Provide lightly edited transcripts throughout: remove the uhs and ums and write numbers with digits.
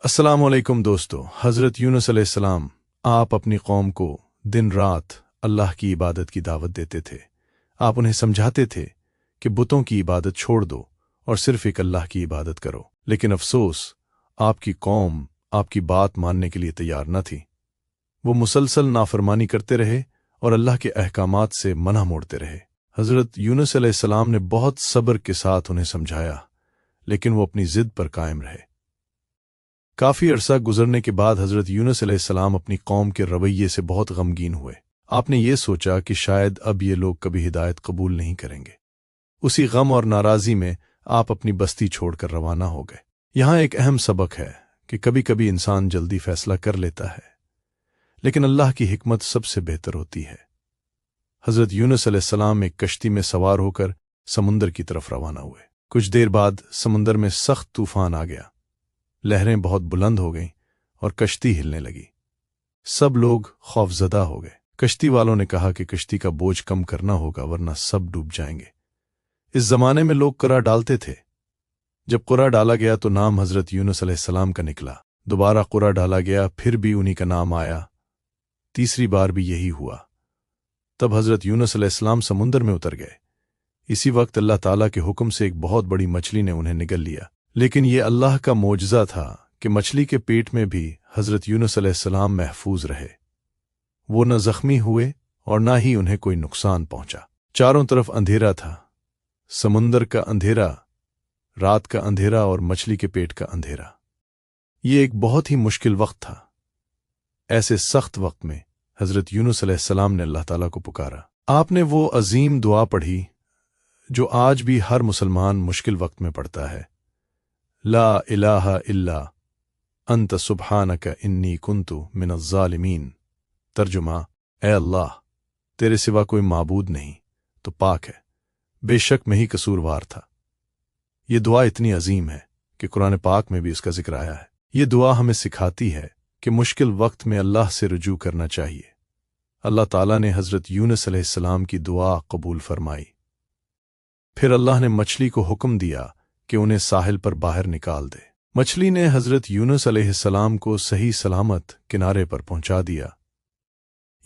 अस्सलाम वालेकुम दोस्तों। हज़रत यूनुस अलैहिस्सलाम आप अपनी कौम को दिन रात अल्लाह की इबादत की दावत देते थे। आप उन्हें समझाते थे कि बुतों की इबादत छोड़ दो और सिर्फ एक अल्लाह की इबादत करो। लेकिन अफसोस, आपकी कौम आपकी बात मानने के लिए तैयार न थी। वो मुसलसल नाफरमानी करते रहे और अल्लाह के अहकामात से मना मोड़ते रहे। हज़रत यूनुस अलैहिस्सलाम ने बहुत सब्र के साथ उन्हें समझाया, लेकिन वो अपनी जिद पर कायम रहे। काफी अरसा गुजरने के बाद हज़रत यूनुस अलैहिस्सलाम अपनी कौम के रवैये से बहुत गमगीन हुए। आपने ये सोचा कि शायद अब ये लोग कभी हिदायत कबूल नहीं करेंगे। उसी गम और नाराज़ी में आप अपनी बस्ती छोड़कर रवाना हो गए। यहाँ एक अहम सबक है कि कभी कभी इंसान जल्दी फैसला कर लेता है, लेकिन अल्लाह की हिकमत सबसे बेहतर होती है। हज़रत यूनुस अलैहिस्सलाम एक कश्ती में सवार होकर समुंदर की तरफ रवाना हुए। कुछ देर बाद समुंदर में सख्त तूफान आ गया। लहरें बहुत बुलंद हो गईं और कश्ती हिलने लगी। सब लोग खौफजदा हो गए। कश्ती वालों ने कहा कि कश्ती का बोझ कम करना होगा, वरना सब डूब जाएंगे। इस जमाने में लोग कुरा डालते थे। जब कुरा डाला गया तो नाम हज़रत यूनुस अलैहिस्सलाम का निकला। दोबारा कुरा डाला गया, फिर भी उन्हीं का नाम आया। तीसरी बार भी यही हुआ। तब हज़रत यूनुस अलैहिस्सलाम समुंदर में उतर गए। इसी वक्त अल्लाह ताला के हुक्म से एक बहुत बड़ी मछली ने उन्हें निगल लिया। लेकिन ये अल्लाह का मोजज़ा था कि मछली के पेट में भी हज़रत यूनुस अलैहिस्सलाम महफूज रहे। वो न जख्मी हुए और न ही उन्हें कोई नुकसान पहुंचा। चारों तरफ अंधेरा था, समुंदर का अंधेरा, रात का अंधेरा और मछली के पेट का अंधेरा। ये एक बहुत ही मुश्किल वक्त था। ऐसे सख्त वक्त में हज़रत यूनुस अलैहिस्सलाम ने अल्लाह ताला को पुकारा। आपने वो अजीम दुआ पढ़ी जो आज भी हर मुसलमान मुश्किल वक्त में पढ़ता है, ला इलाहा इल्ला अंत सुब्हानका इन्नी कुन्तु मिनज़्ज़ालिमीन। तर्जुमा, ए अल्लाह, तेरे सिवा कोई माबूद नहीं तो पाक है, बेशक मैं ही कसूरवार था। ये दुआ इतनी अजीम है कि कुरान पाक में भी इसका जिक्र आया है। ये दुआ हमें सिखाती है कि मुश्किल वक्त में अल्लाह से रुजू करना चाहिए। अल्लाह ताला ने हज़रत यूनुस अलैहिस्सलाम की दुआ कबूल फरमाई। फिर अल्लाह ने मछली को हुक्म दिया कि उन्हें साहिल पर बाहर निकाल दे। मछली ने हज़रत यूनुस अलैहिस्सलाम को सही सलामत किनारे पर पहुंचा दिया।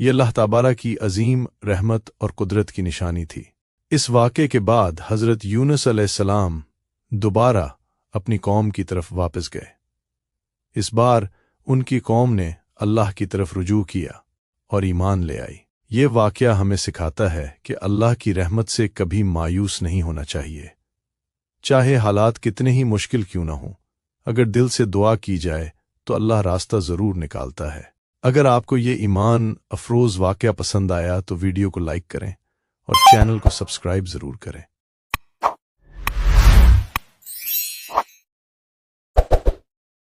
ये अल्लाह ताबारा की अजीम रहमत और कुदरत की निशानी थी। इस वाक़े के बाद हज़रत यूनुस अलैहिस्सलाम दोबारा अपनी कौम की तरफ वापस गए। इस बार उनकी कौम ने अल्लाह की तरफ रुजू किया और ईमान ले आई। ये वाक़या हमें सिखाता है कि अल्लाह की रहमत से कभी मायूस नहीं होना चाहिए। चाहे हालात कितने ही मुश्किल क्यों न हों, अगर दिल से दुआ की जाए तो अल्लाह रास्ता ज़रूर निकालता है। अगर आपको ये ईमान अफरोज़ वाक़या पसंद आया तो वीडियो को लाइक करें और चैनल को सब्सक्राइब ज़रूर करें।